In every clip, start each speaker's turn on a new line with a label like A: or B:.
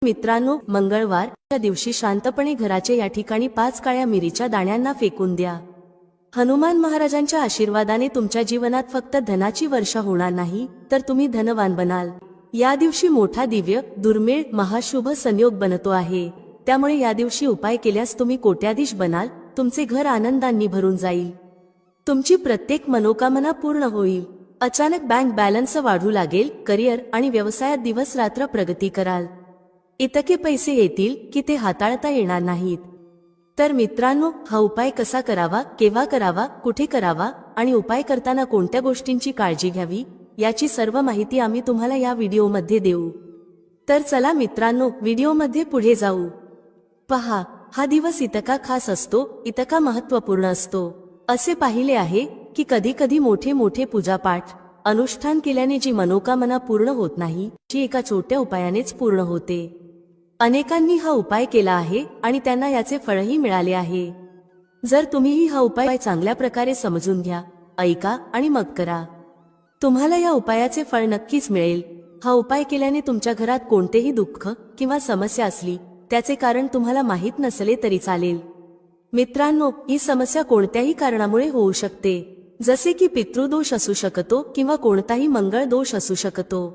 A: मित्रांनो, मंगळवारच्या दिवशी शांतपणे घराच्या या ठिकाणी 5 काळ्या मिरीच्या दाण्यांना फेकून द्या. हनुमान महाराजांच्या आशीर्वादाने तुमच्या जीवनात फक्त धनाची वर्षा होणार नाही, तर तुम्ही धनवान बनाल. या दिवशी मोठा दिव्य, दुर्मिळ, महाशुभ संयोग बनतो आहे. त्यामुळे या दिवशी उपाय केल्यास तुम्ही कोट्याधीश बनाल. तुमचे घर आनंदांनी भरून जाईल. तुमची प्रत्येक मनोकामना पूर्ण होईल. अचानक बँक बॅलन्स वाढू लागेल. करिअर आणि व्यवसायात दिवस रात्र प्रगती कराल. इतके पैसे येतील की ते हाताळता येणार नाहीत. तर मित्रांनो, हा उपाय कसा करावा, केव्हा करावा, कुठे करावा आणि उपाय करताना कोणत्या गोष्टींची काळजी घ्यावी, याची सर्व माहिती आम्ही तुम्हाला या व्हिडिओमध्ये देऊ. तर चला मित्रांनो, व्हिडिओमध्ये पुढे जाऊ. पहा, हा दिवस इतका खास असतो, इतका महत्त्वपूर्ण असतो. असे पाहिले आहे की कधी कधी मोठे मोठे पूजापाठ, अनुष्ठान केल्याने जी मनोकामना पूर्ण होत नाही, जी एका छोट्या उपायानेच पूर्ण होते. अनेकांनी हा उपाय केला आहे आणि त्यांना याचे फळही मिळाले आहे. जर तुम्हीही हा उपाय चांगल्या प्रकारे समजून घ्या, ऐका आणि मग करा, तुम्हाला या उपायाचे फळ नक्कीच मिळेल. हा उपाय केल्याने तुमच्या घरात कोणतेही दुःख किंवा समस्या असली, त्याचे कारण तुम्हाला माहीत नसले तरी चालेल. मित्रांनो, ही समस्या कोणत्याही कारणामुळे होऊ शकते, जसे की पितृदोष असू शकतो किंवा कोणताही मंगळ दोष असू शकतो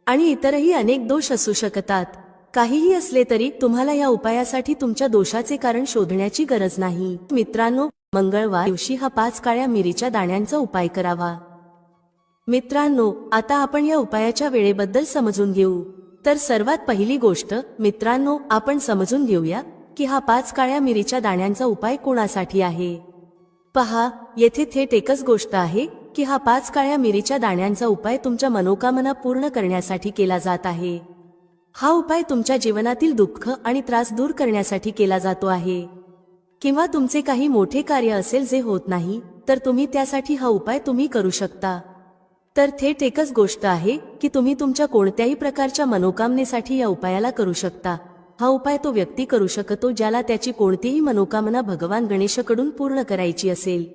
A: आणि इतरही अनेक दोष असू शकतात. काहीही असले तरी तुम्हाला या उपायासाठी तुमच्या दोषाचे कारण शोधण्याची गरज नाही. मित्रांनो, मंगळवार दिवशी हा 5 काळ्या मिरीच्या दाण्यांचा उपाय करावा. मित्रांनो, आता आपण या उपायाच्या वेळेबद्दल समजून घेऊ. तर सर्वात पहिली गोष्ट मित्रांनो, आपण समजून घेऊया की हा 5 काळ्या मिरीच्या दाण्यांचा उपाय कोणासाठी आहे. पहा, येथे थेट एकच गोष्ट आहे की हा 5 काळ्या मिरीच्या दाण्यांचा उपाय तुमच्या मनोकामना पूर्ण करण्यासाठी केला जात आहे. हा उपाय तुमच्या जीवनातील दुःख आणि त्रास दूर करण्यासाठी केला जातो आहे. किंवा तुमचे काही मोठे कार्य असेल जे होत नाही, तर तुम्ही त्यासाठी हा उपाय तुम्ही करू शकता. तर थेट एकच गोष्ट आहे की तुम्ही तुमच्या कोणत्याही प्रकारच्या मनोकामनेसाठी या उपायाला करू शकता. हा उपाय तो व्यक्ती करू शकतो ज्याला त्याची कोणतीही मनोकामना भगवान गणेशाकडून पूर्ण करायची असेल.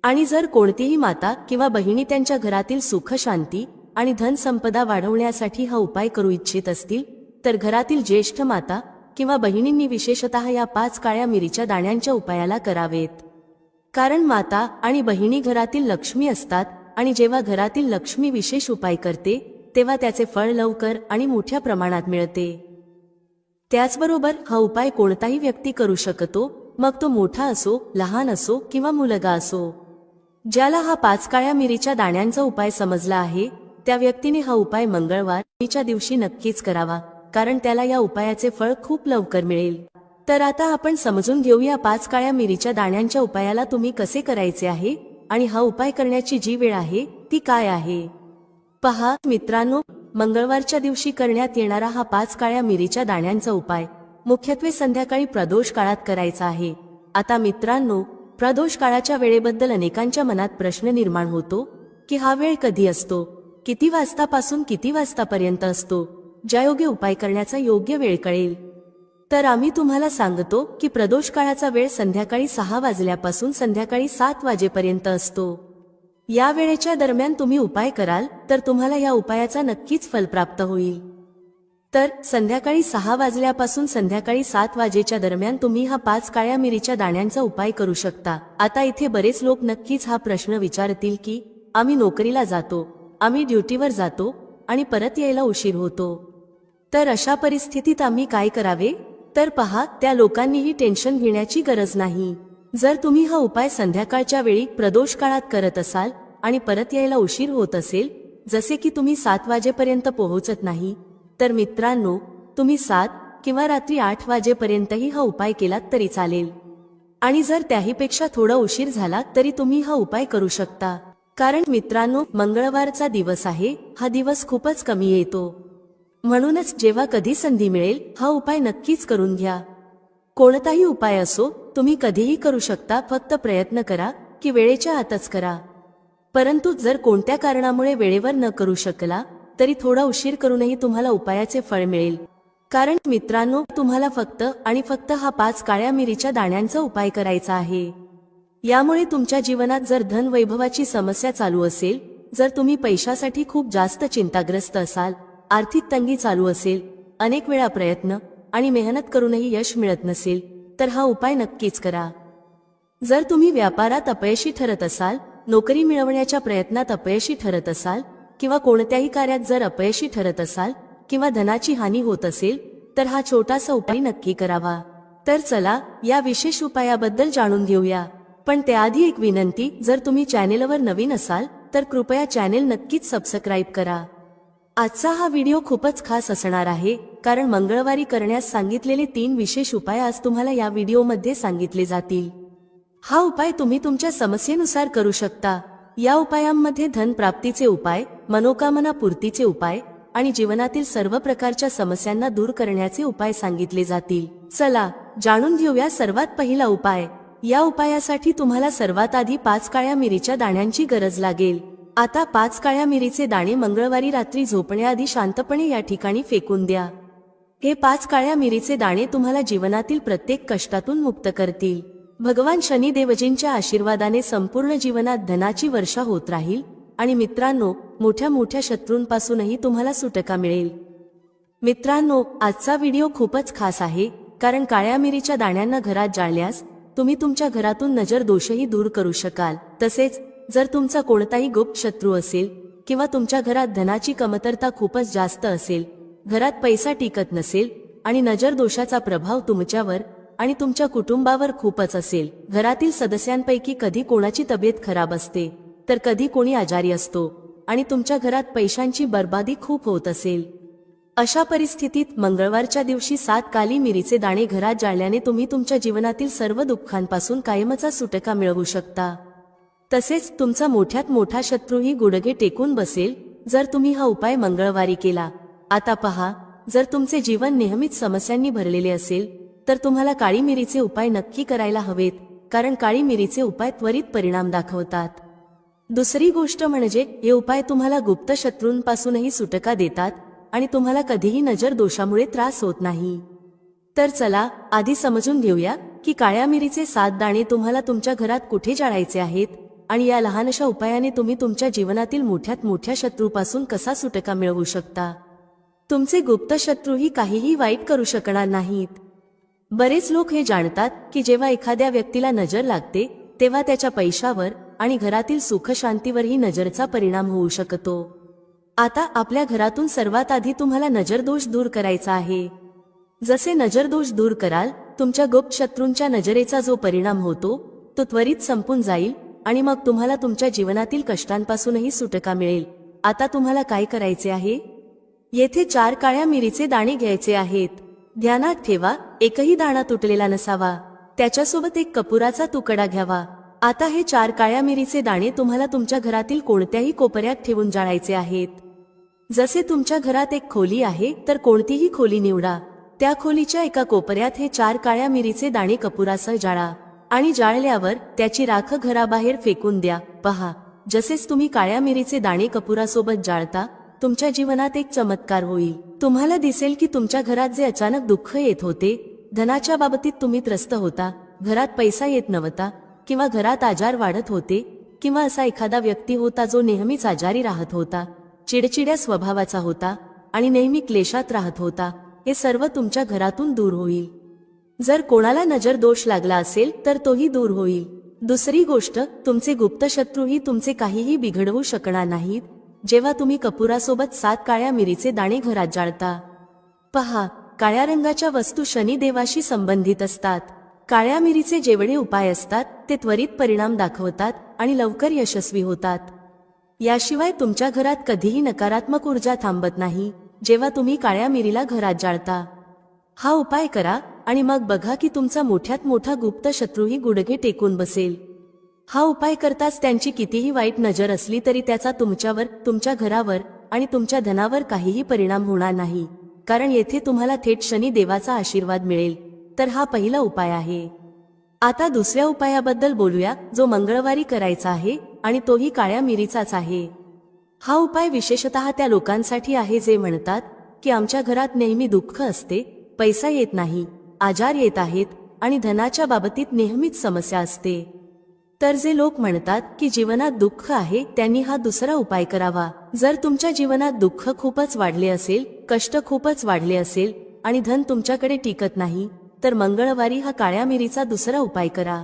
A: आणि जर कोणतीही माता किंवा बहिणी त्यांच्या घरातील सुख, शांती आणि धन संपदा वाढवण्यासाठी हा उपाय करू इच्छित असतील, तर घरातील ज्येष्ठ माता किंवा बहिणींनी विशेषतः या 5 काळ्या मिरीच्या दाण्यांच्या उपायाला करावेत. कारण माता आणि बहिणी घरातील लक्ष्मी असतात आणि जेव्हा घरातील लक्ष्मी विशेष उपाय करते, तेव्हा त्याचे फळ लवकर आणि मोठ्या प्रमाणात मिळते. त्याचबरोबर हा उपाय कोणताही व्यक्ती करू शकतो, मग तो मोठा असो, लहान असो किंवा मुलगा असो. ज्याला हा 5 काळ्या मिरीच्या दाण्यांचा उपाय समजला आहे, त्या व्यक्तीने हा उपाय मंगळवारच्या दिवशी नक्कीच करावा, कारण त्याला या उपायाचे फळ खूप लवकर मिळेल. तर आता आपण समजून घेऊया 5 काळ्या मिरीच्या दाण्यांच्या उपायाला तुम्ही कसे करायचे आहे आणि हा उपाय करण्याची जी वेळ आहे ती काय आहे. पहा मित्रांनो, मंगळवारच्या दिवशी करण्यात येणारा हा 5 काळ्या मिरीच्या दाण्यांचा उपाय मुख्यत्वे संध्याकाळी प्रदोष काळात करायचा आहे. आता मित्रांनो, प्रदोष काळाच्या वेळेबद्दल अनेकांच्या मनात प्रश्न निर्माण होतो की हा वेळ कधी असतो, किती वाजतापासून किती वाजतापर्यंत असतो, ज्यायोगे उपाय करण्याचा योग्य वेळ कळेल. तर आम्ही तुम्हाला सांगतो की प्रदोष काळाचा वेळ संध्याकाळी 6 वाजल्यापासून संध्याकाळी 7 वाजेपर्यंत असतो. या वेळेच्या दरम्यान तुम्ही उपाय कराल तर तुम्हाला या उपायाचा नक्कीच फल प्राप्त होईल. तर संध्याकाळी 6 वाजल्यापासून संध्याकाळी 7 वाजेच्या दरम्यान तुम्ही हा 5 काळ्या मिरीच्या दाण्यांचा उपाय करू शकता. आता इथे बरेच लोक नक्कीच हा प्रश्न विचारतील की आम्ही नोकरीला जातो, आम्ही ड्युटीवर जातो आणि परत यायला उशीर होतो, तर अशा परिस्थितीत आम्ही काय करावे. तर पहा, त्या लोकांनीही टेन्शन घेण्याची गरज नाही. जर तुम्ही हा उपाय संध्याकाळच्या वेळी प्रदोष काळात करत असाल आणि परत यायला उशीर होत असेल, जसे की तुम्ही 7 वाजेपर्यंत पोहोचत नाही, तर मित्रांनो, तुम्ही 7 किंवा रात्री 8 वाजेपर्यंतही हा उपाय केलात तरी चालेल. आणि जर त्याहीपेक्षा थोडा उशीर झाला तरी तुम्ही हा उपाय करू शकता. कारण मित्रांनो, मंगळवारचा दिवस आहे, हा दिवस खूपच कमी येतो. म्हणूनच जेव्हा कधी संधी मिळेल हा उपाय नक्कीच करून घ्या. कोणताही उपाय असो, तुम्ही कधीही करू शकता, फक्त प्रयत्न करा की वेळेच्या आतच करा. परंतु जर कोणत्या कारणामुळे वेळेवर न करू शकला तरी थोडा उशीर करूनही तुम्हाला उपायाचे फळ मिळेल. कारण मित्रांनो, तुम्हाला फक्त आणि फक्त हा 5 काळ्या मिरीच्या दाण्यांचा उपाय करायचा आहे. यामुळे तुमच्या जीवनात जर धन वैभवाची समस्या चालू असेल, जर तुम्ही पैशासाठी खूप जास्त चिंताग्रस्त असाल, आर्थिक तंगी चालू असेल, अनेक वेळा प्रयत्न आणि मेहनत करूनही यश मिळत नसेल तर हा उपाय नक्कीच करा. जर तुम्ही व्यापारात अपयशी ठरत असाल, नोकरी मिळवण्याच्या प्रयत्नात अपयशी ठरत असाल किंवा कोणत्याही कार्यात जर अपयशी ठरत असाल किंवा धनाची हानी होत असेल तर हा छोटासा उपाय नक्की करावा. तर चला या विशेष उपायाबद्दल जाणून घेऊया. पण त्याआधी एक विनंती, जर तुम्ही चॅनेलवर नवीन असाल तर कृपया चॅनेल नक्कीच सबस्क्राईब करा. आजचा हा व्हिडिओ खूपच खास असणार आहे, कारण मंगळवारी करण्यास सांगितलेले 3 विशेष उपाय आज तुम्हाला या व्हिडिओमध्ये सांगितले जातील. हा उपाय तुम्ही तुमच्या समस्येनुसार करू शकता. या उपायांमध्ये धन प्राप्तीचे उपाय, मनोकामना पूर्तीचे उपाय आणि जीवनातील सर्व प्रकारच्या समस्यांना दूर करण्याचे उपाय सांगितले जातील. चला जाणून घेऊया सर्वात पहिला उपाय. या उपायासाठी तुम्हाला सर्वात आधी 5 काळ्या मिरीच्या दाण्यांची गरज लागेल. आता 5 काळ्या मिरीचे दाणे मंगळवारी रात्री झोपण्याआधी शांतपणे या ठिकाणी फेकून द्या. हे 5 काळ्या मिरीचे दाणे तुम्हाला जीवनातील प्रत्येक कष्टातून मुक्त करतील. भगवान शनिदेवजींच्या आशीर्वादाने संपूर्ण जीवनात धनाची वर्षा होत राहील आणि मित्रांनो, मोठ्या मोठ्या शत्रूंपासूनही तुम्हाला सुटका मिळेल. मित्रांनो, आजचा व्हिडिओ खूपच खास आहे, कारण काळ्या मिरीच्या दाण्यांना घरात जाळल्यास तुम्ही तुमच्या घरातून नजर दोषही दूर करू शकाल. तसेच जर तुमचा कोणताही गुप्त शत्रू असेल किंवा तुमच्या घरात धनाची कमतरता खूपच जास्त असेल, घरात पैसा टिकत नसेल आणि नजर दोषाचा प्रभाव तुमच्यावर आणि तुमच्या कुटुंबावर खूपच असेल, घरातील सदस्यांपैकी कधी कोणाची तब्येत खराब असते तर कधी कोणी आजारी असतो आणि तुमच्या घरात पैशांची बर्बादी खूप होत असेल, अशा परिस्थितीत मंगळवारच्या दिवशी 7 काली मिरीचे दाणे घरात जाळल्याने तुम्ही तुमच्या जीवनातील सर्व दुःखांपासून कायमचा सुटका मिळवू शकता. तसेच तुमचा मोठ्यात मोठा शत्रूही गुडघे टेकून बसेल जर तुम्ही हा उपाय मंगळवारी केला. आता पहा, जर तुमचे जीवन नेहमीच समस्यांनी भरलेले असेल तर तुम्हाला काळी मिरीचे उपाय नक्की करायला हवेत, कारण काळी मिरीचे उपाय त्वरित परिणाम दाखवतात. दुसरी गोष्ट म्हणजे हे उपाय तुम्हाला गुप्त शत्रूंपासूनही सुटका देतात आणि तुम्हाला कधीही नजर दोषामुळे त्रास होत नाही. तर चला आधी समजून घेऊया की काळ्या मिरीचे 7 दाणे तुम्हाला तुमच्या घरात कुठे जाळायचे आहेत आणि या लहानशा उपायाने तुम्ही तुमच्या जीवनातील मोठ्यात मोठ्या शत्रूपासून कसा सुटका मिळवू शकता. तुमचे गुप्त शत्रूही काहीही वाईट करू शकणार नाहीत. बरेच लोक हे जाणतात की जेव्हा एखाद्या व्यक्तीला नजर लागते तेव्हा त्याच्या पैशावर आणि घरातील सुख शांतीवरही नजरचा परिणाम होऊ शकतो. आता आपल्या घरातून सर्वात आधी तुम्हाला नजरदोष दूर करायचा आहे. जसे नजरदोष दूर कराल, तुमच्या गुप्त शत्रूंच्या नजरेचा जो परिणाम होतो तो त्वरित संपून जाईल आणि मग तुम्हाला तुमच्या जीवनातील कष्टांपासूनही सुटका मिळेल. आता तुम्हाला काय करायचे आहे? येथे 4 काळ्या मिरीचे दाणे घ्यायचे आहेत. ध्यानात ठेवा, एकही दाणा तुटलेला नसावा. त्याच्यासोबत एक कपुराचा तुकडा घ्यावा. आता हे 4 काळ्या मिरीचे दाणे तुम्हाला तुमच्या घरातील कोणत्याही कोपऱ्यात ठेवून जाळायचे आहेत. जसे तुमच्या घरात एक खोली आहे तर कोणतीही खोली निवडा. त्या खोलीच्या एका कोपऱ्यात हे 4 काळ्या मिरीचे दाणे कपुरासह जाळा आणि जाळल्यावर त्याची राख घराबाहेर फेकून द्या. पहा, जसेच तुम्ही काळ्या मिरीचे दाणे कपुरासोबत जाळता, तुमच्या जीवनात एक चमत्कार होईल. तुम्हाला दिसेल की तुमच्या घरात जे अचानक दुःख येत होते, धनाच्या बाबतीत तुम्ही त्रस्त होता, घरात पैसा येत नव्हता किंवा घरात आजार वाढत होते किंवा असा एखादा व्यक्ती होता जो नेहमीच आजारी राहत होता, चिडचिड्या स्वभावाचा होता आणि नेहमी क्लेशात राहत होता, हे सर्व तुमच्या घरातून दूर होईल. जर कोणाला नजर दोष लागला असेल तर तोही दूर होईल. दुसरी गोष्ट, तुमचे गुप्त शत्रूही तुमचे काहीही बिघडवू शकणार नाहीत जेव्हा तुम्ही कपुरासोबत 7 काळ्या मिरीचे दाणे घरात जाळता. पहा, काळ्या रंगाच्या वस्तू शनिदेवाशी संबंधित असतात. काळ्या मिरीचे जेवढे उपाय असतात ते त्वरित परिणाम दाखवतात आणि लवकर यशस्वी होतात. याशिवाय तुमच्या घरात कधीही नकारात्मक ऊर्जा थांबत नाही जेव्हा तुम्ही काळ्या मिरीला घरात जाळता. हा उपाय करा आणि मग बघा की तुमचा मोठ्यात मोठा गुप्त शत्रूही गुडघे टेकून बसेल. हा उपाय करताच त्यांची कितीही वाईट नजर असली तरी त्याचा तुमच्यावर, तुमच्या घरावर आणि तुमच्या धनावर काहीही परिणाम होणार नाही, कारण येथे तुम्हाला थेट शनी देवाचा आशीर्वाद मिळेल. तर हा पहिला उपाय आहे. आता दुसऱ्या उपायाबद्दल बोलूया, जो मंगळवारी करायचा आहे आणि तोही काळ्या मिरीचाच आहे. हा उपाय विशेषतः त्या लोकांसाठी आहे जे म्हणतात की आमच्या घरात नेहमी दुःख असते, पैसा येत नाही, आजार येत आहेत आणि धनाच्या बाबतीत नेहमीच समस्या असते. तर जे लोक म्हणतात की जीवनात दुःख आहे त्यांनी हा दुसरा उपाय करावा. जर तुमच्या जीवनात दुःख खूपच वाढले असेल, कष्ट खूपच वाढले असेल आणि धन तुमच्याकडे टिकत नाही, तर मंगळवारी हा काळ्या मिरीचा दुसरा उपाय करा.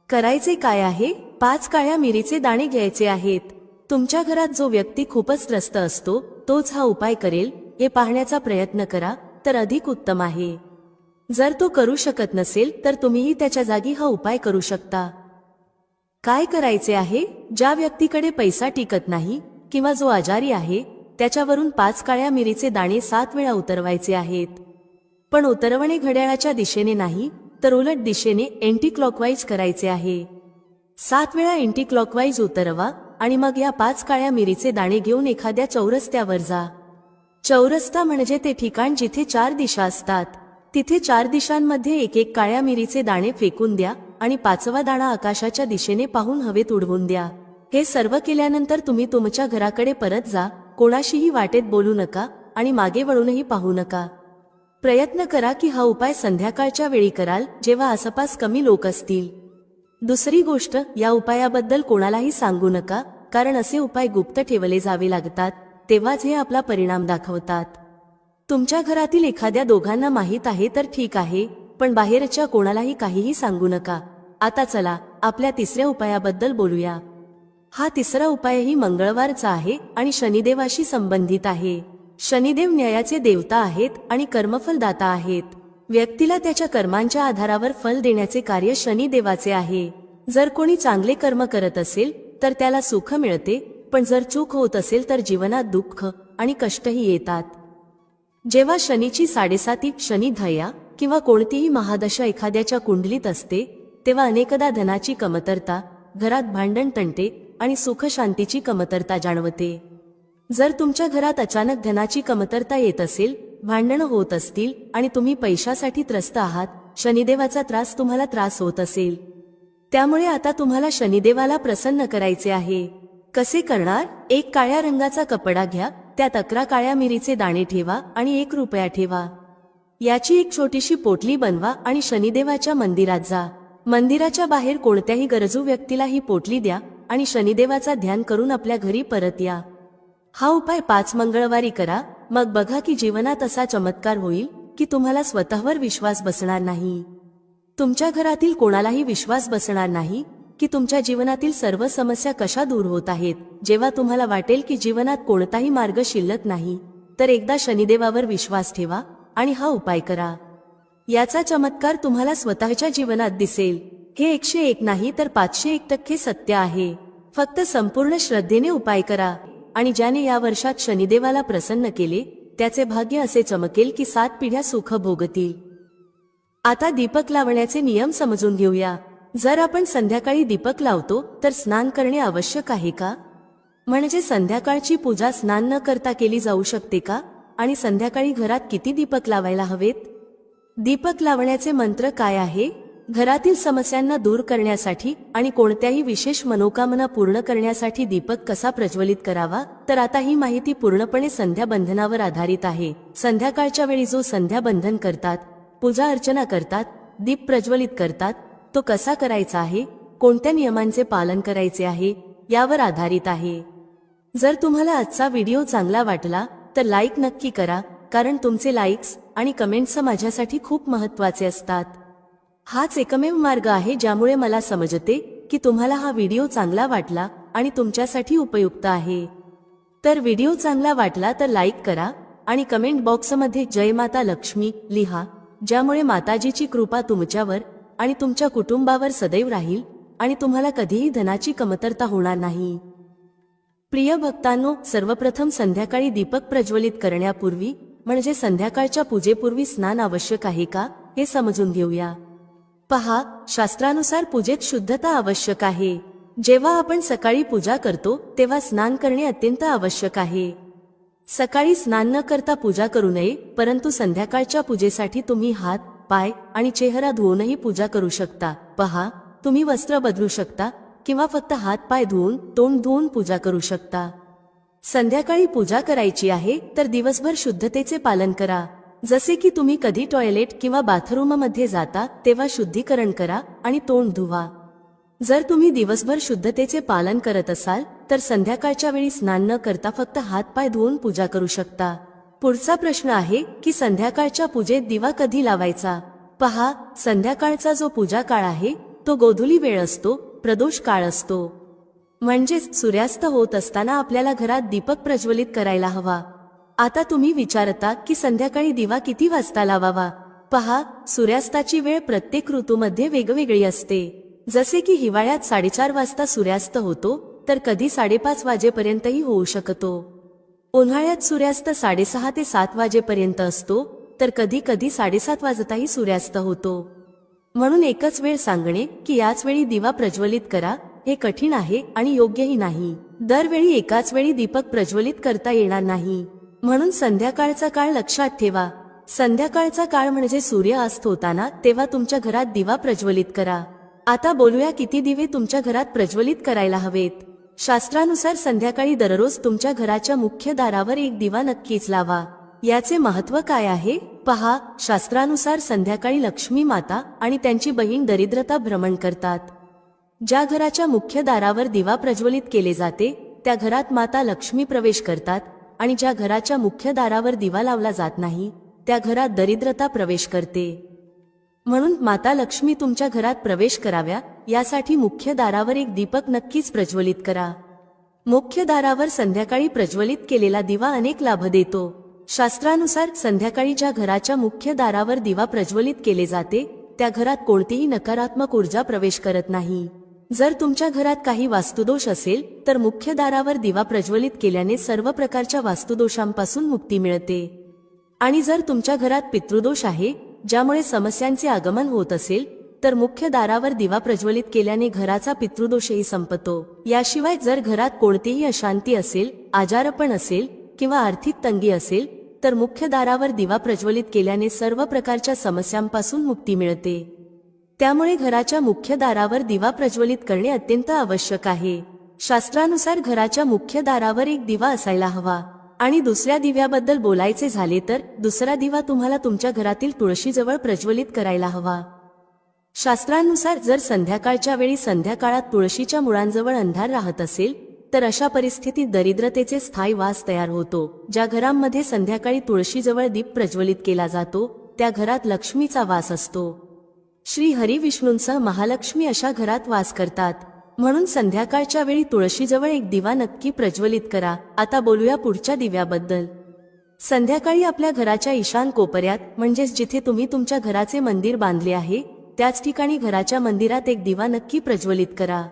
A: करायचे काय आहे? 5 काळ्या मिरीचे दाणे घ्यायचे आहेत. तुमच्या घरात जो व्यक्ती खूपच त्रस्त असतो तोच हा उपाय करेल हे पाहण्याचा प्रयत्न करा, तर अधिक उत्तम आहे. जर तो करू शकत नसेल तर तुम्हीही त्याच्या जागी हा उपाय करू शकता. काय करायचे आहे? ज्या व्यक्तीकडे पैसा टिकत नाही किंवा जो आजारी आहे त्याच्यावरून 5 काळ्या मिरीचे दाणे 7 वेळा उतरवायचे आहेत. पण उतरवणे घड्याळाच्या दिशेने नाही, तर उलट दिशेने एंटी क्लॉकवाईज करायचे आहे. 7 वेळा एंटी क्लॉकवाईज उतरवा आणि मग या 5 काळ्या मिरीचे दाणे घेऊन एखाद्या चौरस्त्यावर जा. चौरस्ता म्हणजे ते ठिकाण जिथे 4 दिशा असतात. तिथे 4 दिशांमध्ये एक एक काळ्या मिरीचे दाणे फेकून द्या आणि 5वा दाणा आकाशाच्या दिशेने पाहून हवेत उडवून द्या. हे सर्व केल्यानंतर तुम्ही तुमच्या घराकडे परत जा. कोणाशीही वाटेत बोलू नका आणि मागे वळूनही पाहू नका. प्रयत्न करा की हा उपाय संध्याकाळच्या वेळी कराल, जेव्हा आसपास कमी लोक असतील. दुसरी गोष्ट, या उपायाबद्दल कोणालाही सांगू नका, कारण असे उपाय गुप्त ठेवले जावे लागतात, तेव्हाच हे आपला परिणाम दाखवतात. तुमच्या घरातील एखाद्या दोघांना माहीत आहे तर ठीक आहे, पण बाहेरच्या कोणालाही काहीही सांगू नका. आता चला आपल्या तिसऱ्या उपायाबद्दल बोलूया. हा तिसरा उपायही मंगळवारचा आहे आणि शनिदेवाशी संबंधित आहे. शनिदेव न्यायाचे देवता आहेत आणि कर्मफलदाता आहेत. व्यक्तीला त्याच्या कर्मांच्या आधारावर फल देण्याचे कार्य शनिदेवाचे आहे. जर कोणी चांगले कर्म करत असेल तर त्याला सुख मिळते, पण जर चूक होत असेल तर जीवनात दुःख आणि कष्टही येतात. जेव्हा शनीची 7.5 शनी धया किंवा कोणतीही महादशा एखाद्याच्या कुंडलीत असते, तेव्हा अनेकदा धनाची कमतरता, घरात भांडण तंटे आणि सुख शांतीची कमतरता जाणवते. जर तुमच्या घरात अचानक धनाची कमतरता येत असेल, भांडणं होत असतील आणि तुम्ही पैशासाठी त्रस्त आहात, शनिदेवाचा त्रास तुम्हाला त्रास होत असेल, त्यामुळे आता तुम्हाला शनिदेवाला प्रसन्न करायचे आहे. कसे करणार? 1 काळ्या रंगाचा कपडा घ्या, त्यात 11 काळ्या मिरीचे दाणे ठेवा आणि 1 रुपया ठेवा. याची एक छोटीशी पोटली बनवा आणि शनिदेवाच्या मंदिरात जा. मंदिराच्या बाहेर कोणत्याही गरजू व्यक्तीला ही पोटली द्या आणि शनिदेवाचा ध्यान करून आपल्या घरी परत या. हा उपाय 5 मंगळवारी करा. मग बघा की जीवनात असा चमत्कार होईल की तुम्हाला स्वतःवर विश्वास बसणार नाही. तुमच्या घरातील कोणालाही विश्वास बसणार नाही की तुमच्या जीवनातील सर्व समस्या कशा दूर होत आहेत. जेव्हा तुम्हाला वाटेल की जीवनात कोणताही मार्ग शिल्लक नाही, तर एकदा शनिदेवावर विश्वास ठेवा आणि हा उपाय करा. याचा चमत्कार तुम्हाला स्वतःच्या जीवनात दिसेल. हे 101 नाही तर 501% सत्य आहे. फक्त संपूर्ण श्रद्धेने उपाय करा आणि ज्याने या वर्षात शनिदेवाला प्रसन्न केले त्याचे भाग्य असे चमकेल की 7 पिढ्या सुख भोगतील. आता दीपक लावण्याचे नियम समजून घेऊया. जर आपण संध्याकाळी दीपक लावतो तर स्नान करणे आवश्यक आहे का? म्हणजे संध्याकाळची पूजा स्नान न करता केली जाऊ शकते का? आणि संध्याकाळी घरात किती दीपक लावायला हवेत? दीपक लावण्याचे मंत्र काय आहे? घरातील समस्यांना दूर करण्यासाठी आणि कोणत्याही विशेष मनोकामना पूर्ण करण्यासाठी दीपक कसा प्रज्वलित करावा, तर आता ही माहिती पूर्णपणे संध्या बंधनावर आधारित आहे. संध्याकाळच्या वेळी जो संध्या बंधन करतात, पूजा अर्चना करतात, दीप प्रज्वलित करतात, तो कसा करायचा आहे, कोणत्या नियमांचे पालन करायचे आहे यावर आधारित आहे. जर तुम्हाला आजचा व्हिडिओ चांगला वाटला तर लाईक नक्की करा, कारण तुमचे लाईक्स आणि कमेंट्स माझ्यासाठी खूप महत्त्वाचे असतात. हाच एकमेव मार्ग आहे ज्यामुळे मला समजते की तुम्हाला हा व्हिडिओ चांगला वाटला आणि तुमच्यासाठी उपयुक्त आहे. तर व्हिडिओ चांगला वाटला तर लाईक करा आणि कमेंट बॉक्समध्ये जय माता लक्ष्मी लिहा, ज्यामुळे माताजीची कृपा तुमच्यावर आणि तुमच्या कुटुंबावर सदैव राहील आणि तुम्हाला कधीही धनाची कमतरता होणार नाही. प्रिय भक्तांनो, सर्वप्रथम संध्याकाळी दीपक प्रज्वलित करण्यापूर्वी म्हणजे संध्याकाळच्या पूजेपूर्वी स्नान आवश्यक आहे का हे समजून घेऊया. पहा, शास्त्रानुसार पूजेत शुद्धता आवश्यक आहे. जेव्हा आपण सकाळी पूजा करतो तेव्हा स्नान करणे अत्यंत आवश्यक आहे. सकाळी स्नान न करता पूजा करू नये, परंतु संध्याकाळच्या पूजेसाठी तुम्ही हात, पाय आणि चेहरा धुवूनही पूजा करू शकता. पहा, तुम्ही वस्त्र बदलू शकता किंवा फक्त हात पाय धुवून, तोंड धुवून पूजा करू शकता. संध्याकाळी पूजा करायची आहे तर दिवसभर शुद्धतेचे पालन करा. जसे की तुम्ही कधी टॉयलेट किंवा बाथरूममध्ये जाता तेव्हा शुद्धीकरण करा आणि तोंड धुवा. जर तुम्ही दिवसभर शुद्धतेचे पालन करत असाल तर संध्याकाळच्या वेळी स्नान न करता फक्त हातपाय धुवून पूजा करू शकता. पुढचा प्रश्न आहे की संध्याकाळच्या पूजेत दिवा कधी लावायचा? पहा, संध्याकाळचा जो पूजा काळ आहे तो गोधुली वेळ असतो, प्रदोष काळ असतो. म्हणजेच सूर्यास्त होत असताना आपल्याला घरात दीपक प्रज्वलित करायला हवा. आता तुम्ही विचारता की संध्याकाळी दिवा किती वाजता लावावा? पहा, सूर्यास्ताची वेळ प्रत्येक ऋतूमध्ये वेगवेगळी असते. जसे की हिवाळ्यात 4:30 वाजता सूर्यास्त होतो, तर कधी 5:30 वाजेपर्यंतही होऊ शकतो. उन्हाळ्यात सूर्यास्त 6:30 ते 7 वाजेपर्यंत असतो, तर कधी कधी 7:30 वाजताही सूर्यास्त होतो. म्हणून एकच वेळ सांगणे की याच वेळी दिवा प्रज्वलित करा हे कठीण आहे आणि योग्यही नाही. दरवेळी एकाच वेळी दीपक प्रज्वलित करता येणार नाही. म्हणून संध्याकाळचा काळ लक्षात ठेवा. संध्याकाळचा काळ म्हणजे सूर्य अस्त होताना, तेव्हा तुमच्या घरात दिवा प्रज्वलित करा. आता बोलूया किती दिवे तुमच्या घरात प्रज्वलित करायला हवेत. शास्त्रानुसार संध्याकाळी दररोज तुमच्या घराच्या मुख्य दारावर एक दिवा नक्कीच लावा. याचे महत्त्व काय आहे? पहा, शास्त्रानुसार संध्याकाळी लक्ष्मी माता आणि त्यांची बहीण दरिद्रता भ्रमण करतात. ज्या घराच्या मुख्य दारावर दिवा प्रज्वलित केले जाते त्या घरात माता लक्ष्मी प्रवेश करतात आणि ज्या घराच्या मुख्य दारावर दिवा लावला जात नाही त्या घरात दरिद्रता प्रवेश करते. म्हणून माता लक्ष्मी तुमच्या घरात प्रवेश कराव्या यासाठी मुख्य दारावर एक दीपक नक्कीच प्रज्वलित करा. मुख्य दारावर संध्याकाळी प्रज्वलित केलेला दिवा अनेक लाभ देतो. शास्त्रानुसार संध्याकाळी ज्या घराच्या मुख्य दारावर दिवा प्रज्वलित केले जाते त्या घरात कोणतीही नकारात्मक ऊर्जा प्रवेश करत नाही. जर तुमच्या घरात काही वास्तुदोष असेल तर मुख्य दारावर दिवा प्रज्वलित केल्याने सर्व प्रकारच्या वास्तुदोषांपासून मुक्ती मिळते. आणि जर तुमच्या घरात पितृदोष आहे, ज्यामुळे समस्यांचे आगमन होत असेल, तर मुख्य दारावर दिवा प्रज्वलित केल्याने घराचा पितृदोषही संपतो. याशिवाय जर घरात कोणतीही अशांती असेल, आजारपण असेल किंवा आर्थिक तंगी असेल, तर मुख्य दारावर दिवा प्रज्वलित केल्याने सर्व प्रकारच्या समस्यांपासून मुक्ती मिळते. त्यामुळे घराच्या मुख्य दारावर दिवा प्रज्वलित करणे अत्यंत आवश्यक आहे. शास्त्रानुसार घराच्या मुख्य दारावर एक दिवा असायला हवा. आणि दुसऱ्या दिव्याबद्दल बोलायचे झाले तर दुसरा दिवा तुम्हाला तुमच्या घरातील तुळशीजवळ प्रज्वलित करायला हवा. शास्त्रानुसार जर संध्याकाळच्या वेळी संध्याकाळात तुळशीच्या मुळांजवळ अंधार राहत असेल तर अशा परिस्थितीत दरिद्रतेचे स्थायी वास तयार होतो. ज्या घरांमध्ये संध्याकाळी तुळशीजवळ दीप प्रज्वलित केला जातो त्या घरात लक्ष्मीचा वास असतो. श्री हरी विष्णूंसह महालक्ष्मी अशा घरात वास करतात. म्हणून संध्याकाळच्या वेळी तुळशीजवळ एक दिवा नक्की प्रज्वलित करा. आता बोलूया पुढच्या दिव्याबद्दल. संध्याकाळी आपल्या घराच्या ईशान कोपऱ्यात म्हणजेच जिथे तुम्ही तुमच्या घराचे मंदिर बांधले आहे त्याच ठिकाणी घराच्या मंदिरात एक दिवा नक्की प्रज्वलित करा.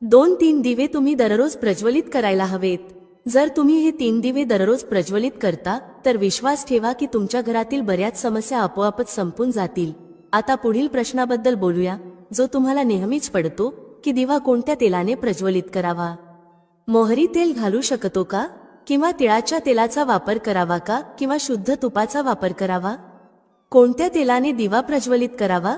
A: 2-3 दिवे तुम्ही दररोज प्रज्वलित करायला हवेत. जर तुम्ही हे 3 दिवे दररोज प्रज्वलित करता तर विश्वास ठेवा की तुमच्या घरातील बऱ्याच समस्या आपोआपच संपून जातील. आता पुढील प्रश्नाबद्दल बोलूया, जो तुम्हाला नेहमीच पडतो की दिवा कोणत्या तेलाने प्रज्वलित करावा? मोहरी तेल घालू शकतो का? किंवा तिळाच्या तेलाचा वापर करावा का? किंवा शुद्ध तुपाचा वापर करावा? कोणत्या तेलाने दिवा प्रज्वलित करावा?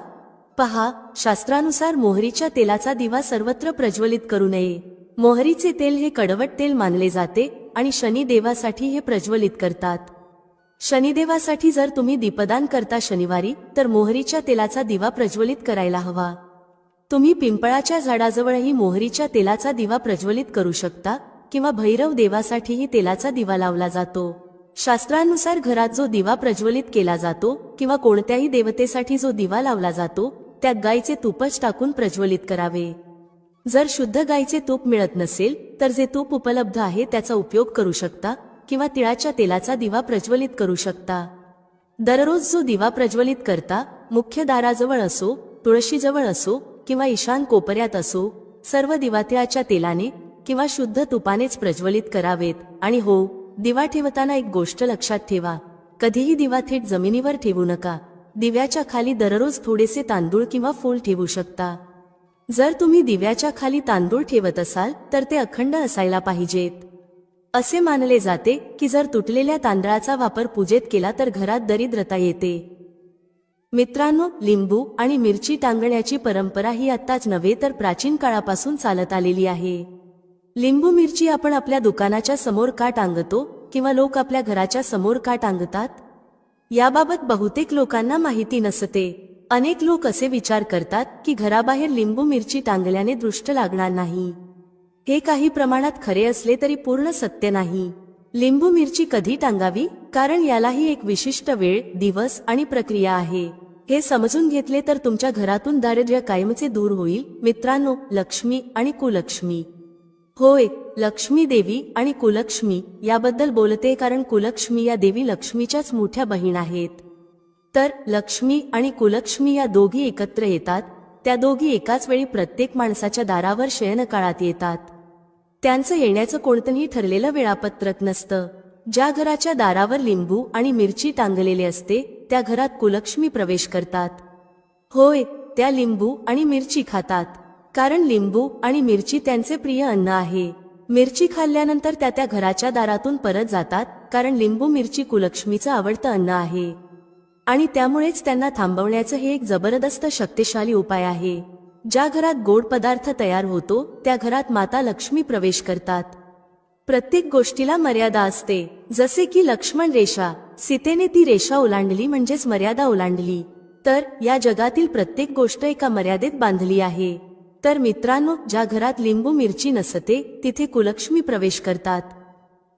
A: पहा, शास्त्रानुसार मोहरीच्या तेलाचा दिवा सर्वत्र प्रज्वलित करू नये. मोहरीचे तेल हे कडवट तेल मानले जाते आणि शनिदेवासाठी हे प्रज्वलित करतात. शनिदेवासाठी जर तुम्ही दीपदान करता शनिवारी तर मोहरीच्या तेलाचा दिवा प्रज्वलित करायला हवा. तुम्ही पिंपळाच्या झाडाजवळही मोहरीच्या तेलाचा दिवा प्रज्वलित करू शकता किंवा भैरव देवासाठीही तेलाचा दिवा लावला जातो. शास्त्रानुसार घरात जो दिवा प्रज्वलित केला जातो किंवा कोणत्याही देवतेसाठी जो दिवा लावला जातो त्यात गायीचे तूपच टाकून प्रज्वलित करावे. जर शुद्ध गायीचे तूप मिळत नसेल तर जे तूप उपलब्ध आहे त्याचा उपयोग करू शकता किंवा तिळाच्या तेलाचा दिवा प्रज्वलित करू शकता. दररोज जो दिवा प्रज्वलित करता, मुख्य दाराजवळ असो, तुळशीजवळ असो किंवा ईशान कोपऱ्यात असो, सर्व दिवा तिळाच्या तेलाने किंवा शुद्ध तुपानेच प्रज्वलित करावेत. आणि हो, दिवा ठेवताना एक गोष्ट लक्षात ठेवा, कधीही दिवा थेट जमिनीवर ठेवू नका. दिव्याच्या खाली दररोज थोडेसे तांदूळ किंवा फूल ठेवू शकता. जर तुम्ही दिव्याच्या खाली तांदूळ ठेवत असाल तर ते अखंड असायला पाहिजेत. असे मानले जाते की जर तुटलेल्या तांदळाचा वापर पूजेत केला तर घरात दरिद्रता येते. मित्रांनो, लिंबू आणि मिरची टांगण्याची परंपरा ही आत्ताच नव्हे तर प्राचीन काळापासून चालत आलेली आहे. लिंबू मिरची आपण आपल्या दुकानाच्या समोर का टांगतो किंवा लोक आपल्या घराच्या समोर का टांगतात? याबाबत बहुतेक लोकांना माहिती नसते. अनेक लोक असे विचार करतात की घराबाहेर लिंबू मिरची टांगल्याने दृष्ट लागणार नाही. हे काही प्रमाणात खरे असले तरी पूर्ण सत्य नाही. लिंबू मिरची कधी टांगावी, कारण यालाही एक विशिष्ट वेळ, दिवस आणि प्रक्रिया आहे. हे समजून घेतले तर तुमच्या घरातून दारिद्र्य कायमचे दूर होईल. मित्रांनो, लक्ष्मी आणि कुलक्ष्मी. होय, लक्ष्मी देवी आणि कुलक्ष्मी याबद्दल बोलते कारण कुलक्ष्मी या देवी लक्ष्मीच्याच मोठ्या बहीण आहेत. तर लक्ष्मी आणि कुलक्ष्मी या दोघी एकत्र येतात. त्या दोघी एकाच वेळी प्रत्येक माणसाच्या दारावर शयनकाळात येतात. त्यांचं येण्याचं कोणतंही ठरलेलं वेळापत्रक नसतं. ज्या घराच्या दारावर लिंबू आणि मिरची टांगलेले असते त्या घरात कुलक्ष्मी प्रवेश करतात. होय, त्या लिंबू आणि मिरची खातात, कारण लिंबू आणि मिरची त्यांचे प्रिय अन्न आहे. मिरची खाल्ल्यानंतर त्या घराच्या दारातून परत जातात, कारण लिंबू मिरची कुलक्ष्मीचं आवडतं अन्न आहे. आणि त्यामुळेच त्यांना थांबवण्याचं हे एक जबरदस्त शक्तिशाली उपाय आहे. ज्या घरात गोड पदार्थ तयार होतो त्या घरात माता लक्ष्मी प्रवेश करतात. प्रत्येक गोष्टीला मर्यादा असते. जसे की लक्ष्मण रेषा, सीतेने ती रेषा ओलांडली म्हणजेच मर्यादा ओलांडली. तर या जगातील प्रत्येक गोष्ट एका मर्यादेत बांधली आहे. तर मित्रांनो, ज्या घरात लिंबू मिरची नसते तिथे कुलक्ष्मी प्रवेश करतात.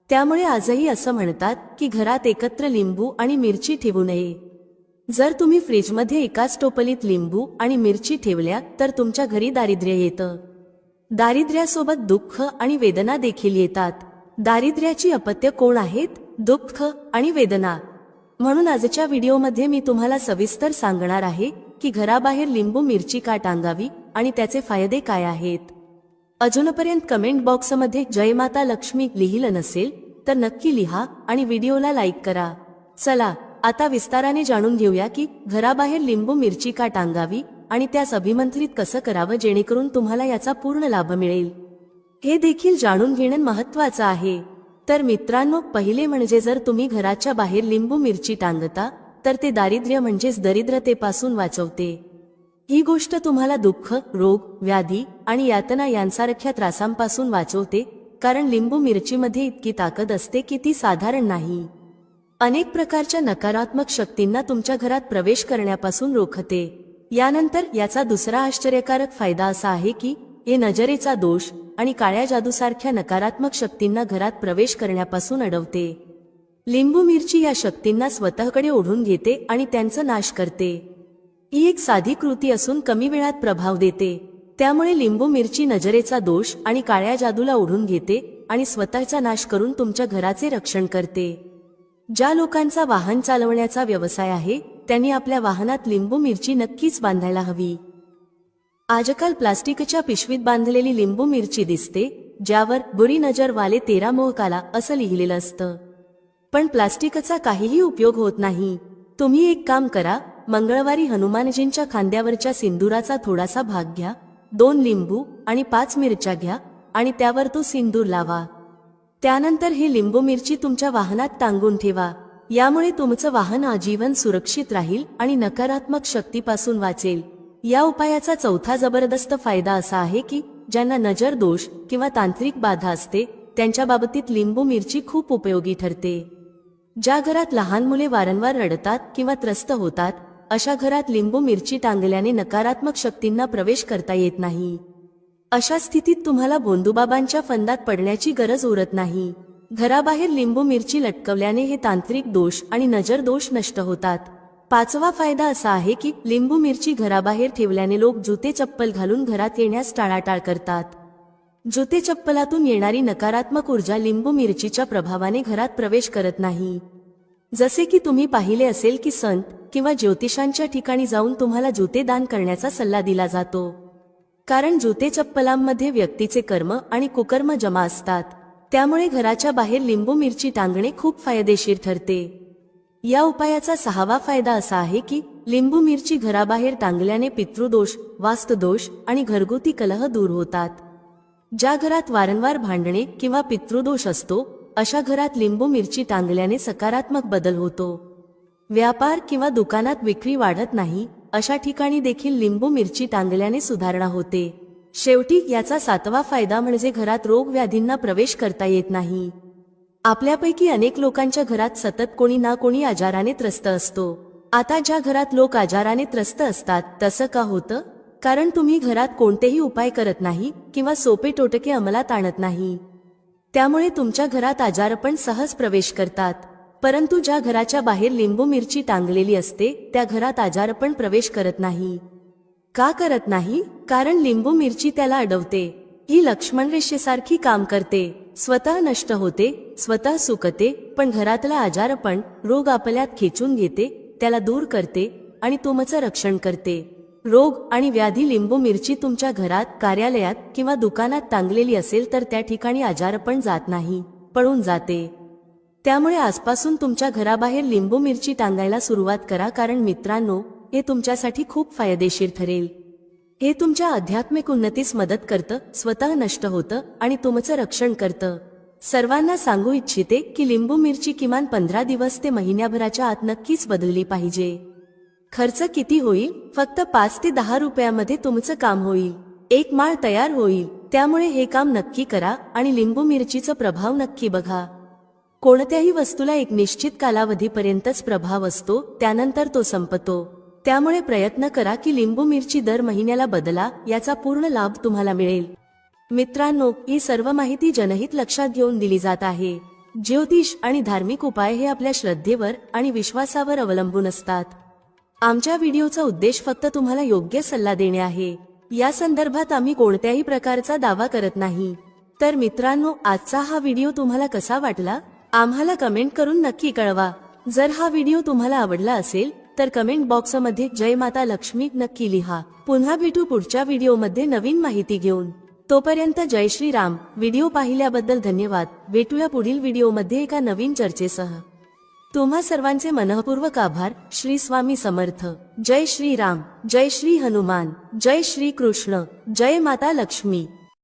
A: त्यामुळे आजही असं म्हणतात की घरात एकत्र लिंबू आणि मिरची ठेवू नये. जर तुम्ही फ्रीजमध्ये एकाच टोपलीत लिंबू आणि मिरची ठेवल्या तर तुमच्या घरी दारिद्र्य येतं. दारिद्र्यासोबत दुःख आणि वेदना देखील येतात. दारिद्र्याची अपत्य कोण आहेत? दुःख आणि वेदना. म्हणून आजच्या व्हिडिओमध्ये मी तुम्हाला सविस्तर सांगणार आहे की घराबाहेर लिंबू मिरची का टांगावी आणि त्याचे फायदे काय आहेत. अजूनपर्यंत कमेंट बॉक्समध्ये जय माता लक्ष्मी लिहिलं नसेल तर नक्की लिहा आणि व्हिडिओला लाईक करा. चला आता विस्ताराने जाणून घेऊया की घराबाहेर लिंबू मिरची का टांगावी आणि त्यास अभिमंत्रित कसं करावं जेणेकरून तुम्हाला याचा पूर्ण लाभ मिळेल. हे देखील जाणून घेणं महत्त्वाचं आहे. तर मित्रांनो, पहिले म्हणजे जर तुम्ही घराच्या बाहेर लिंबू मिरची टांगता तर ते दारिद्र्य म्हणजेच दरिद्रतेपासून वाचवते. ही गोष्ट तुम्हाला दुःख, रोग, व्याधी आणि यातना यांसारख्या त्रासांपासून वाचवते, कारण लिंबू मिरचीमध्ये इतकी ताकद असते की ती साधारण नाही. अनेक प्रकारच्या नकारात्मक शक्तींना तुमच्या घरात प्रवेश करण्यापासून रोखते. यानंतर याचा दुसरा आश्चर्यकारक फायदा असा आहे की हे नजरेचा दोष आणि काळ्या जादूसारख्या नकारात्मक शक्तींना घरात प्रवेश करण्यापासून अडवते. लिंबू मिरची या शक्तींना स्वतःकडे ओढून घेते आणि त्यांचा नाश करते. ही एक साधी कृती असून कमी वेळात प्रभाव देते. त्यामुळे लिंबू मिरची नजरेचा दोष आणि काळ्या जादूला ओढून घेते आणि स्वतःचा नाश करून तुमच्या घराचे रक्षण करते. ज्या लोकांचा वाहन चालवण्याचा व्यवसाय आहे त्यांनी आपल्या वाहनात लिंबू मिरची नक्कीच बांधायला हवी. आजकाल प्लास्टिकच्या पिशवीत बांधलेली लिंबू मिरची दिसते, ज्यावर बुरी नजर वाले 13 मोहकाला असं लिहिलेलं असतं. पण प्लास्टिकचा काहीही उपयोग होत नाही. तुम्ही एक काम करा, मंगळवारी हनुमानजींच्या खांद्यावरच्या सिंदुराचा थोडासा भाग घ्या, 2 लिंबू आणि 5 मिरच्या घ्या आणि त्यावर तो सिंदूर लावा. त्यानंतर हे लिंबू मिरची तुमच्या वाहनात टांगून ठेवा. यामुळे तुमचं वाहन आजीवन सुरक्षित राहील आणि नकारात्मक शक्तीपासून वाचेल. या उपायाचा चौथा जबरदस्त फायदा असा आहे की ज्यांना नजर दोष किंवा तांत्रिक बाधा असते त्यांच्या बाबतीत लिंबू मिरची खूप उपयोगी ठरते. ज्या घरात लहान मुले वारंवार रडतात किंवा त्रस्त होतात अशा घरात लिंबू मिरची टांगल्याने नकारात्मक शक्तींना प्रवेश करता येत नाही. अशा स्थितीत तुम्हाला भोंदूबाबांच्या फंदात पडण्याची गरज उरत नाही. घराबाहेर लिंबू मिरची लटकवल्याने हे तांत्रिक दोष आणि नजर दोष नष्ट होतात. पाचवा फायदा असा आहे की लिंबू मिरची घराबाहेर ठेवल्याने लोक जुते चप्पल घालून घरात येण्यास टाळाटाळ करतात. जुते चप्पलातून येणारी नकारात्मक ऊर्जा लिंबू मिरचीच्या प्रभावाने घरात प्रवेश करत नाही. जसे की तुम्ही पाहिले असेल की संत किंवा ज्योतिषांच्या ठिकाणी जाऊन तुम्हाला जुते दान करण्याचा सल्ला दिला जातो, कारण जुते चप्पलांमध्ये व्यक्तीचे कर्म आणि कुकर्म जमा असतात. त्यामुळे घराच्या बाहेर लिंबू मिरची टांगणे खूप फायदेशीर ठरते. या उपायाचा 6वा फायदा असा आहे की लिंबू मिरची घराबाहेर टांगल्याने पितृदोष, वास्तुदोष आणि घरगुती कलह दूर होतात. ज्या घरात वारंवार भांडणे किंवा पितृदोष असतो अशा घरात लिंबू मिरची टांगल्याने सकारात्मक बदल होतो. व्यापार किंवा दुकानात विक्री वाढत नाही अशा ठिकाणी देखील लिंबू मिरची टांगल्याने सुधारणा होते. शेवटी याचा 7वा फायदा म्हणजे घरात रोग व्याधींना प्रवेश करता येत नाही. आपल्यापैकी अनेक लोकांच्या घरात सतत कोणी ना कोणी आजाराने त्रस्त असतो. आता ज्या घरात लोक आजाराने त्रस्त असतात तसं का होतं? कारण तुम्ही घरात कोणतेही उपाय करत नाही किंवा सोपे टोटके अंमलात आणत नाही. त्यामुळे तुमच्या घरात आजारपण सहज प्रवेश करतात. परंतु ज्या घराच्या बाहेर लिंबू मिरची टांगलेली असते त्या घरात आजारपण प्रवेश करत नाही. का करत नाही? कारण लिंबू मिरची त्याला अडवते. ही लक्ष्मण रेषेसारखी काम करते. स्वतः नष्ट होते, स्वतः सुकते, पण घरातला आजारपण, रोग आपल्यात खेचून घेते, त्याला दूर करते आणि तुमचं रक्षण करते. रोग आणि व्याधी लिंबू मिरची तुमच्या घरात, कार्यालयात किंवा दुकानात टांगलेली असेल तर त्या ठिकाणी आजारपण जात नाही, पळून जाते. त्यामुळे आजपासून तुमच्या घराबाहेर लिंबू मिरची टांगायला सुरुवात करा. कारण मित्रांनो, हे तुमच्यासाठी खूप फायदेशीर ठरेल. हे तुमच्या आध्यात्मिक उन्नतीस मदत करतं, स्वतः नष्ट होतं आणि तुमचं रक्षण करतं. सर्वांना सांगू इच्छिते की लिंबू मिरची किमान 15 दिवस ते महिन्याभराच्या आत नक्कीच बदलली पाहिजे. खर्च किती होईल? फक्त 5 ते 10 रुपयामध्ये तुमचं काम होईल. एक माळ तयार होईल. त्यामुळे हे काम नक्की करा आणि लिंबू मिरचीचा प्रभाव नक्की बघा. कोणत्याही वस्तूला एक निश्चित कालावधीपर्यंतच प्रभाव असतो, त्यानंतर तो संपतो. त्यामुळे प्रयत्न करा की लिंबू मिरची दर महिन्याला बदला, याचा पूर्ण लाभ तुम्हाला मिळेल. मित्रांनो, ही सर्व माहिती जनहित लक्षात घेऊन दिली जात आहे. ज्योतिष आणि धार्मिक उपाय हे आपल्या श्रद्धेवर आणि विश्वासावर अवलंबून असतात. आमच्या व्हिडिओचा उद्देश फक्त तुम्हाला योग्य सल्ला देणे आहे. या संदर्भात आम्ही कोणत्याही प्रकारचा दावा करत नाही. तर मित्रांनो, आजचा हा व्हिडिओ तुम्हाला कसा वाटला? आम्हाला कमेंट करून नक्की कळवा. जर हा व्हिडिओ तुम्हाला आवडला असेल तर कमेंट बॉक्समध्ये जय माता लक्ष्मी नक्की लिहा. पुन्हा भेटू पुढच्या व्हिडिओमध्ये नवीन माहिती घेऊन. तोपर्यंत जय श्रीराम. व्हिडिओ पाहिल्याबद्दल धन्यवाद. भेटूया पुढील व्हिडिओमध्ये एका नवीन चर्चेसह. तुम्हा सर्वांचे मनःपूर्वक आभार. श्री स्वामी समर्थ. जय श्रीराम. जय श्री हनुमान. जय श्री कृष्ण. जय माता लक्ष्मी.